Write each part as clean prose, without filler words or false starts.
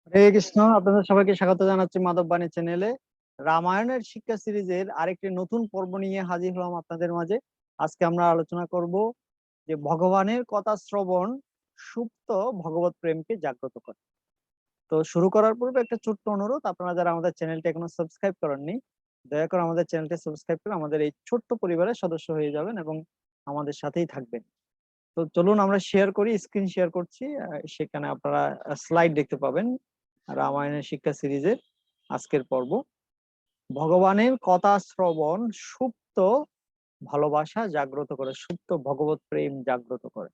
হরে কৃষ্ণ, আপনাদের সবাইকে স্বাগত জানাচ্ছি মাধব বাণী চ্যানেলে। রামায়ণের শিক্ষা সিরিজের আরেকটি নতুন পর্ব নিয়ে হাজির হলাম আপনাদের মাঝে। আজকে আমরা আলোচনা করব যে ভগবানের কথা শ্রবণ সুপ্ত ভগবত প্রেমকে জাগ্রত করে। তো শুরু করার পূর্বে একটা ছোট্ট অনুরোধ, আপনারা যারা আমাদের চ্যানেলটা এখনো সাবস্ক্রাইব করেননি, দয়া করে আমাদের চ্যানেলটি সাবস্ক্রাইব করে আমাদের এই ছোট্ট পরিবারের সদস্য হয়ে যাবেন এবং আমাদের সাথেই থাকবেন। তো চলুন আমরা শেয়ার করি, স্ক্রিন শেয়ার করছি। সেখানে আপনারা স্লাইড দেখতে পাবেন। রামায়ণের শিক্ষা সিরিজের আজকের পর্ব, ভগবানের কথা শ্রবণ সুপ্ত ভালোবাসা জাগ্রত করে, সুপ্ত ভগবত প্রেম জাগ্রত করে,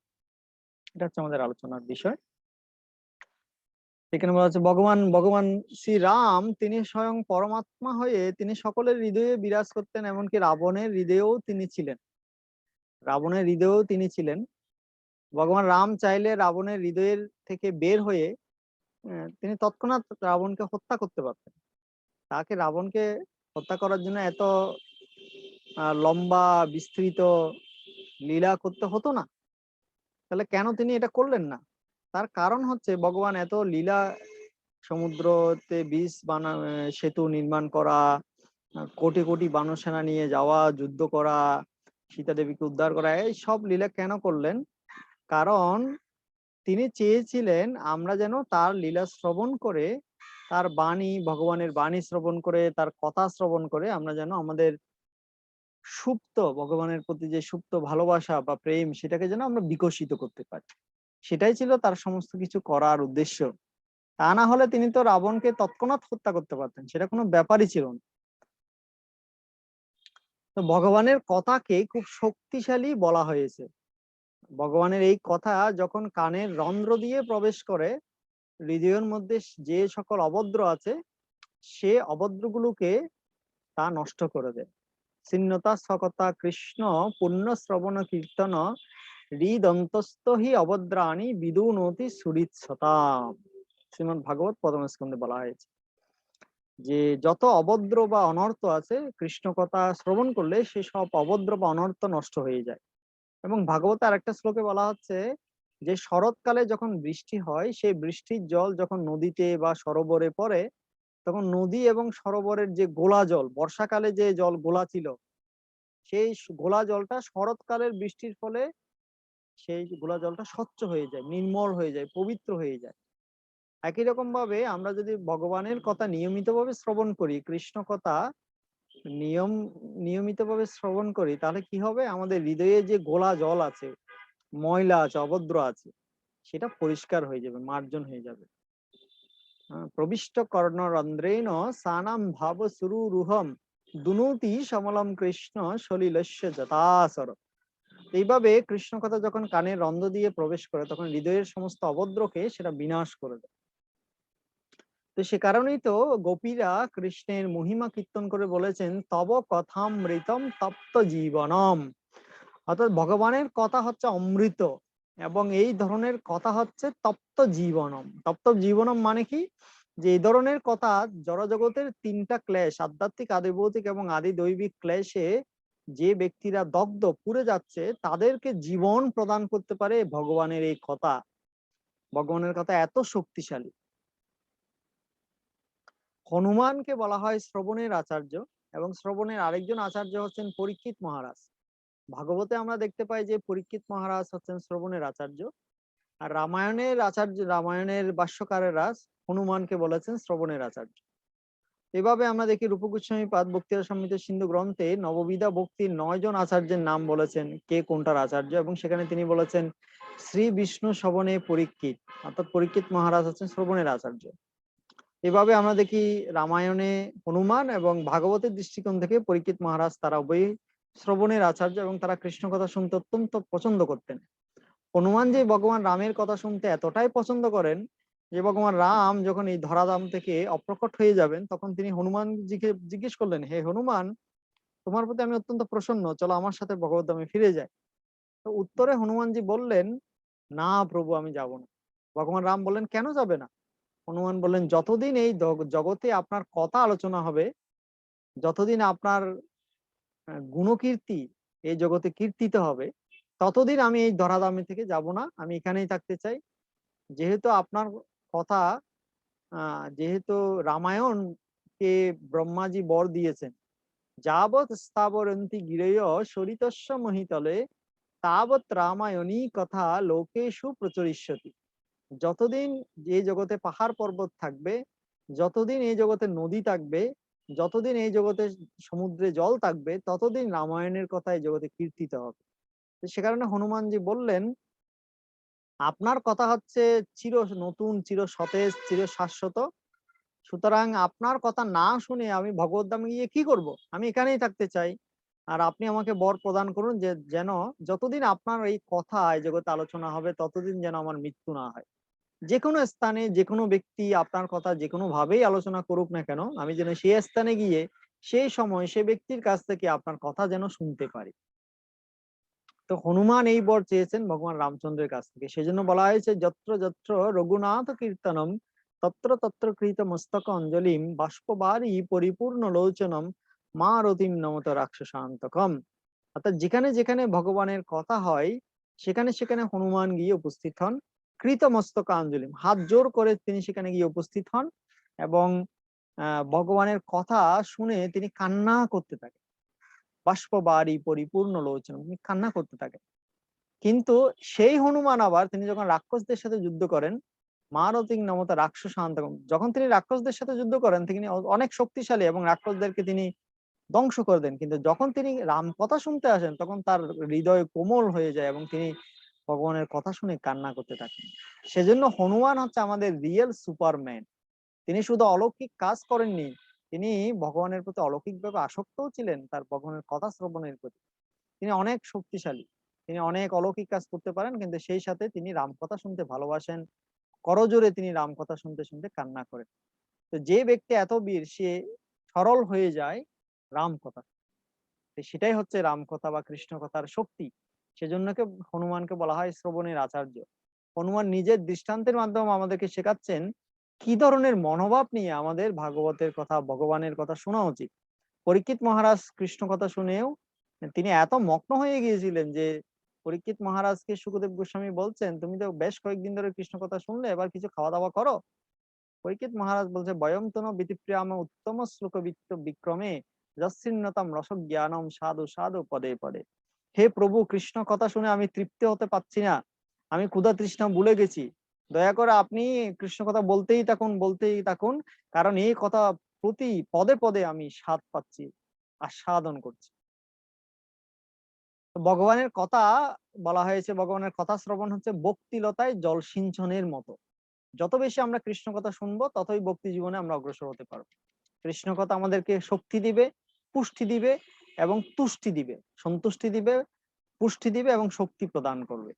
এটা হচ্ছে আমাদের আলোচনার বিষয়। এখানে বলা হচ্ছে ভগবান ভগবান শ্রী রাম তিনি স্বয়ং পরমাত্মা হয়ে তিনি সকলের হৃদয়ে বিরাজ করতেন, এমনকি রাবণের হৃদয়েও তিনি ছিলেন। রাবণের হৃদয়েও তিনি ছিলেন। ভগবান রাম চাইলে রাবণের হৃদয়ের থেকে বের হয়ে তিনি তৎক্ষণাৎ রাবণকে হত্যা করতে পারতেন। তাকে রাবণকে হত্যা করার জন্য এত লম্বা বিস্তৃত লীলা করতে হতো না। তাহলে কেন তিনি এটা করলেন না? তার কারণ হচ্ছে ভগবান এত লীলা, সমুদ্রতে সেতু নির্মাণ করা, কোটি কোটি বানর সেনা নিয়ে যাওয়া, যুদ্ধ করা, সীতা দেবীকে উদ্ধার করা, এই সব লীলা কেন করলেন? কারণ তিনি চেয়েছিলেন আমরা যেন তার লীলা শ্রবণ করে, তার বাণী, ভগবানের বাণী শ্রবণ করে, তার কথা শ্রবণ করে আমরা যেন আমাদের সুপ্ত ভগবানের প্রতি যে সুপ্ত ভালোবাসা বা প্রেম, সেটাকে যেন আমরা বিকশিত করতে পারি। সেটাই ছিল তার সমস্ত কিছু করার উদ্দেশ্য। তা না হলে তিনি তো রাবণকে তৎক্ষণাৎ হত্যা করতে পারতেন, সেটা কোনো ব্যাপারই ছিল না। তো ভগবানের কথাকে খুব শক্তিশালী বলা হয়েছে। ভগবানের এই কথা যখন কানের রন্ধ্র দিয়ে প্রবেশ করে, হৃদয়ের মধ্যে যে সকল অভদ্র আছে সে অভদ্রগুলোকে তা নষ্ট করে দেয়। ছিন্নতা সকতা কৃষ্ণ পুণ্য শ্রবণ কীর্তন হৃদন্তস্থ হি অভদ্রাণী বিদুনতি সুরিচ্ছতাম। শ্রীমদ্ ভাগবত প্রথম স্কন্ধে বলা হয়েছে যে যত অভদ্র বা অনর্থ আছে, কৃষ্ণ কথা শ্রবণ করলে সে সব অভদ্র বা অনর্থ নষ্ট হয়ে যায়। এবং ভাগবতে আরেকটা শ্লোকে বলা হচ্ছে যে শরৎকালে যখন বৃষ্টি হয়, সেই বৃষ্টির জল যখন নদীতে বা সরোবরে পড়ে, তখন নদী এবং সরোবরের যে গোলা জল, বর্ষাকালে যে জল গোলা ছিল, সেই গোলা জলটা শরৎকালের বৃষ্টির ফলে সেই গোলা জলটা স্বচ্ছ হয়ে যায়, নির্মল হয়ে যায়, পবিত্র হয়ে যায়। একই রকম ভাবে আমরা যদি ভগবানের কথা নিয়মিতভাবে শ্রবণ করি, কৃষ্ণ কথা নিয়মিতভাবে শ্রবণ করি, তাহলে কি হবে? আমাদের হৃদয়ে যে গোলা জল আছে, ময়লা আছে, অভদ্র আছে, সেটা পরিষ্কার হয়ে যাবে, মার্জন হয়ে যাবে। প্রবিষ্ট কর্ণরন্ধ্রেণ সানাম ভাব সুরুরুহম দুনুতি সমলম কৃষ্ণ সলিলস্য যথাসর। এইভাবে কৃষ্ণ কথা যখন কানের রন্ধ্র দিয়ে প্রবেশ করে, তখন হৃদয়ের সমস্ত অভদ্রকে সেটা বিনাশ করে দেয়। তো সে কারণেই তো গোপীরা কৃষ্ণের মহিমা কীর্তন করে বলেছেন তব কথামৃতম তপ্ত জীবনম। অর্থাৎ ভগবানের কথা হচ্ছে অমৃত, এবং এই ধরনের কথা হচ্ছে তপ্ত জীবনম। তপ্ত জীবনম মানে কি? যে এই ধরনের কথা জড়জগতের তিনটা ক্লেশ, আধ্যাত্মিক, আদিভৌতিক এবং আদি দৈবিক ক্লেশে যে ব্যক্তিরা দগ্ধ পুড়ে যাচ্ছে, তাদেরকে জীবন প্রদান করতে পারে ভগবানের এই কথা। ভগবানের কথা এত শক্তিশালী। হনুমানকে বলা হয় শ্রবণের আচার্য, এবং শ্রবণের আরেকজন আচার্য হচ্ছেন পরীক্ষিত মহারাজ। ভাগবতে আমরা দেখতে পাই যে পরীক্ষিত মহারাজ হচ্ছেন শ্রবণের আচার্য, আর রামায়ণের ভাষ্যকারেরা হনুমানকে বলেছেন শ্রবণের আচার্য। এভাবে আমরা দেখি রূপগোস্বামীপাদ ভক্তির সমৃদ্ধ সিন্ধু গ্রন্থে নববিধা ভক্তির 9 জন আচার্যের নাম বলেছেন কে কোনটার আচার্য, এবং সেখানে তিনি বলেছেন শ্রী বিষ্ণু শ্রবণে পরীক্ষিত, অর্থাৎ পরীক্ষিত মহারাজ হচ্ছেন শ্রবণের আচার্য। এভাবে আমরা দেখি রামায়ণে হনুমান এবং ভাগবতের দৃষ্টিকোণ থেকে পরীক্ষিত মহারাজ তারা উভয়ই শ্রবণের আচার্য, এবং তারা কৃষ্ণ কথা শুনতে অত্যন্ত পছন্দ করতেন। হনুমান যে ভগবান রামের কথা শুনতে এতটাই পছন্দ করেন যে ভগবান রাম যখন এই ধরাধাম থেকে অপ্রকট হয়ে যাবেন, তখন তিনি হনুমানজিকে জিজ্ঞেস করলেন, হে হনুমান, তোমার প্রতি আমি অত্যন্ত প্রসন্ন, চলো আমার সাথে ভগবদ্ধামে ফিরে যায়। তো উত্তরে হনুমানজি বললেন, না প্রভু, আমি যাব না। ভগবান রাম বললেন, কেন যাবে না? হনুমান বললেন, যতদিন এই জগতে আপনার কথা আলোচনা হবে, যতদিন আপনার গুণকীর্তি এই জগতে কীর্তিত হবে, ততদিন আমি এই ধরাধামে থেকে যাব না, আমি এখানেই থাকতে চাই। যেহেতু আপনার কথা যেহেতু রামায়ণকে ব্রহ্মাজি বর দিয়েছেন, যাবৎ স্থাবরন্তি গিরেয় সরিতস্য মহিতলে তাবৎ রামায়ণী কথা লোকেষু প্রচরিষ্যতি। যতদিন এই জগতে পাহাড় পর্বত থাকবে, যতদিন এই জগতে নদী থাকবে, যতদিন এই জগতে সমুদ্রে জল থাকবে, ততদিন রামায়ণের কথা এই জগতে কীর্তিত হবে। সে কারণে হনুমানজি বললেন, আপনার কথা হচ্ছে চির নতুন, চির সতেজ, চির শাশ্বত। সুতরাং আপনার কথা না শুনে আমি ভগবদ্ধামে গিয়ে কি করব? আমি এখানেই থাকতে চাই। আর আপনি আমাকে বর প্রদান করুন যে যেন যতদিন আপনার এই কথা এই জগতে আলোচনা হবে, ততদিন যেন আমার মৃত্যু না হয়। যেকোনো স্থানে যেকোনো ব্যক্তি আপনার কথা যেকোনো ভাবেই আলোচনা করুক না কেন, আমি যেন সেই স্থানে গিয়ে সেই সময় সে ব্যক্তির কাছ থেকে আপনার কথা যেন শুনতে পারি। তো হনুমান এই বর চেয়েছেন ভগবান রামচন্দ্রের কাছ থেকে। সেজন্য বলা হয়েছে, যত্র যত্র রঘুনাথ কীর্তনম তত্র তত্র কৃত মস্তক অঞ্জলিম বাষ্পবারী পরিপূর্ণ লোচনম মা রতিম নমত রাক্ষসান্তকম। অর্থাৎ যেখানে যেখানে ভগবানের কথা হয়, সেখানে সেখানে হনুমান গিয়ে উপস্থিত হন। কৃত মস্তক অঞ্জলিম, হাত জোর করে তিনি সেখানে গিয়ে উপস্থিত হন এবং ভগবানের কথা শুনে তিনি কান্না করতে থাকেন। বাষ্পবারী পরিপূর্ণ লোচন, তিনি কান্না করতে থাকেন। কিন্তু সেই হনুমান আবার তিনি যখন রাক্ষসদের সাথে যুদ্ধ করেন, মারতিং নমতা রাক্ষসান্তকম, যখন তিনি রাক্ষসদের সাথে যুদ্ধ করেন তিনি অনেক শক্তিশালী এবং রাক্ষসদেরকে তিনি ধ্বংস করে দেন। কিন্তু যখন তিনি রাম কথা শুনতে আসেন, তখন তার হৃদয় কোমল হয়ে যায় এবং তিনি ভগবানের কথা শুনে কান্না করতে থাকেন। সেজন্য হনুমান হচ্ছে আমাদের রিয়েল সুপারম্যান। তিনি শুধু অলৌকিক কাজ করেননি, তিনি ভগবানের প্রতি অলৌকিকভাবে আসক্তও ছিলেন, তার ভগবানের কথা শ্রবণের প্রতি। তিনি অনেক শক্তিশালী, তিনি অনেক অলৌকিক কাজ করতে পারেন, কিন্তু সেই সাথে তিনি রাম কথা শুনতে ভালোবাসেন। করজোরে তিনি রাম কথা শুনতে শুনতে কান্না করেন। তো যে ব্যক্তি এত বীর, সে সরল হয়ে যায় রাম কথা। সেটাই হচ্ছে রাম কথা বা কৃষ্ণ কথার শক্তি। সেজন্যকে হনুমানকে বলা হয় শ্রবণের আচার্য। হনুমান নিজের দৃষ্টান্তের মাধ্যমে আমাদেরকে শেখাচ্ছেন কি ধরনের মনোভাব নিয়ে আমাদের ভাগবতের কথা, ভগবানের কথা শোনা উচিত। পরীক্ষিত মহারাজ কৃষ্ণ কথা শুনেও তিনি এত মগ্ন হয়ে গিয়েছিলেন যে পরীক্ষিত মহারাজকে সুখদেব গোস্বামী বলছেন, তুমি তো বেশ কয়েকদিন ধরে কৃষ্ণ কথা শুনলে, এবার কিছু খাওয়া দাওয়া করো। পরীক্ষিত মহারাজ বলছে, বয়ম তন বিতিপ্রিয়াম উত্তম শ্লোক বিক্রমে যস্যিন্নতম রসজ্ঞানম সাধু সাধু পদে পদে। হে প্রভু, কৃষ্ণ কথা শুনে আমি তৃপ্তি হতে পারছি না, আমি ক্ষুধা তৃষ্ণা ভুলে গেছি। দয়া করে আপনি কৃষ্ণ কথা বলতেই থাকুন, বলতেই থাকুন, কারণ এই কথা প্রতি পদে পদে আমি স্বাদ পাচ্ছি, আস্বাদন করছি। ভগবানের কথা বলা হয়েছে, ভগবানের কথা শ্রবণ হচ্ছে ভক্তিলতায় জল সিঞ্চনের মতো। যত বেশি আমরা কৃষ্ণ কথা শুনবো, ততই ভক্তি জীবনে আমরা অগ্রসর হতে পারবো। কৃষ্ণ কথা আমাদেরকে শক্তি দিবে, পুষ্টি দিবে এবং তুষ্টি দিবে, সন্তুষ্টি দিবে, পুষ্টি দিবে এবং শক্তি প্রদান করবে।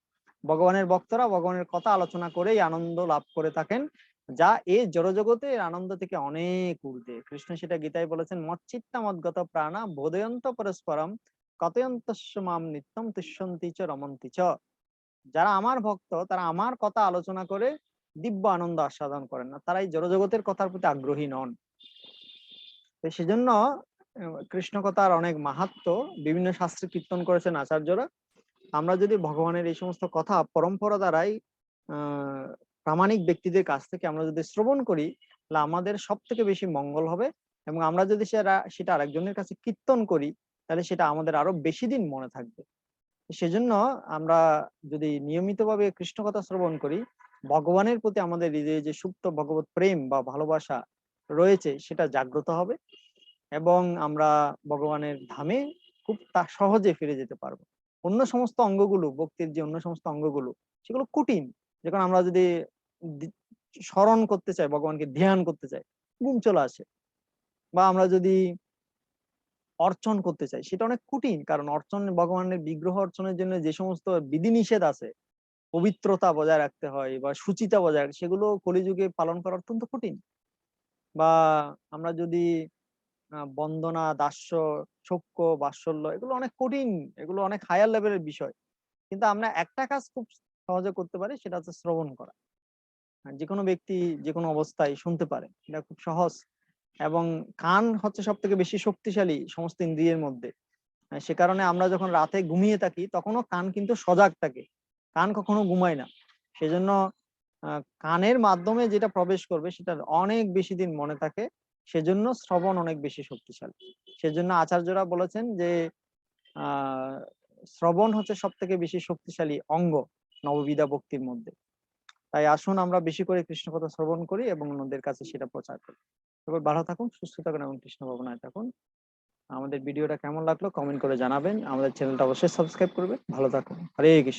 ভগবানের ভক্তরা ভগবানের কথা আলোচনা করেই আনন্দ লাভ করে থাকেন, যা এই জড়জগতের আনন্দ থেকে অনেক ঊর্ধ্বে। কৃষ্ণ সেটা গীতায় বলেছেন, মচ্চিত্তা মদ্গত প্রাণা বোধয়ন্ত পরস্পরম কতয়ন্তস্য মাম নিত্যম তুষ্যন্তি চ রমন্তি চ। যারা আমার ভক্ত, তারা আমার কথা আলোচনা করে দিব্য আনন্দ আস্বাদন করেন না, তারা এই জড়জগতের কথার প্রতি আগ্রহী নন। তো সেজন্য কৃষ্ণ কথার অনেক মাহাত্ম্য বিভিন্ন শাস্ত্রে কীর্তন করেছেন আচার্যরা। আমরা যদি ভগবানের এই সমস্ত কথা পরম্পরা দ্বারাই প্রামাণিক ব্যক্তিদের কাছ থেকে আমরা যদি শ্রবণ করি, তাহলে আমাদের সব থেকে বেশি মঙ্গল হবে। এবং আমরা যদি সেটা আরেকজনের কাছে কীর্তন করি, তাহলে সেটা আমাদের আরো বেশি দিন মনে থাকবে। সেজন্য আমরা যদি নিয়মিতভাবে কৃষ্ণ কথা শ্রবণ করি, ভগবানের প্রতি আমাদের হৃদয়ে যে সুপ্ত ভগবত প্রেম বা ভালোবাসা রয়েছে, সেটা জাগ্রত হবে এবং আমরা ভগবানের ধামে খুব সহজে ফিরে যেতে পারবো। অন্য সমস্ত অঙ্গগুলো, ভক্তির যে অন্য সমস্ত অঙ্গগুলো, সেগুলো কঠিন। যখন আমরা যদি স্মরণ করতে চাই, ভগবানকে ধ্যান করতে চাই, ঘুম চলে আসে। বা আমরা যদি অর্চন করতে চাই, সেটা অনেক কঠিন, কারণ অর্চন, ভগবানের বিগ্রহ অর্চনের জন্য যে সমস্ত বিধিনিষেধ আছে, পবিত্রতা বজায় রাখতে হয় বা শুচিতা বজায় রাখতে, সেগুলো কলিযুগে পালন করা অত্যন্ত কঠিন। বা আমরা যদি বন্দনা, দাস্য, শোক্য, বাৎসল্য, এগুলো অনেক কঠিন, এগুলো অনেক হায়ার লেভেলের বিষয়। কিন্তু আমরা একটা কাজ খুব সহজে করতে পারি, সেটা হচ্ছে শ্রবণ করা। যে কোনো ব্যক্তি যে কোনো অবস্থায় শুনতে পারে, এটা খুব সহজ। এবং কান হচ্ছে সব থেকে বেশি শক্তিশালী সমস্ত ইন্দ্রিয়ের মধ্যে। সে কারণে আমরা যখন রাতে ঘুমিয়ে থাকি, তখনও কান কিন্তু সজাগ থাকে, কান কখনো ঘুমায় না। সেজন্য কানের মাধ্যমে যেটা প্রবেশ করবে সেটা অনেক বেশি দিন মনে থাকে, সেজন্য শ্রবণ অনেক বেশি শক্তিশালী। সেজন্য আচার্যরা বলেছেন যে শ্রবণ হচ্ছে সব থেকে বেশি শক্তিশালী অঙ্গ নববিধা ভক্তির মধ্যে। তাই আসুন আমরা বেশি করে কৃষ্ণ কথা শ্রবণ করি এবং অন্যদের কাছে সেটা প্রচার করি। সবাই ভালো থাকুন, সুস্থ থাকুন এবং কৃষ্ণ ভাবনায় থাকুন। আমাদের ভিডিওটা কেমন লাগলো কমেন্ট করে জানাবেন। আমাদের চ্যানেলটা অবশ্যই সাবস্ক্রাইব করবেন। ভালো থাকুন। হরে কৃষ্ণ।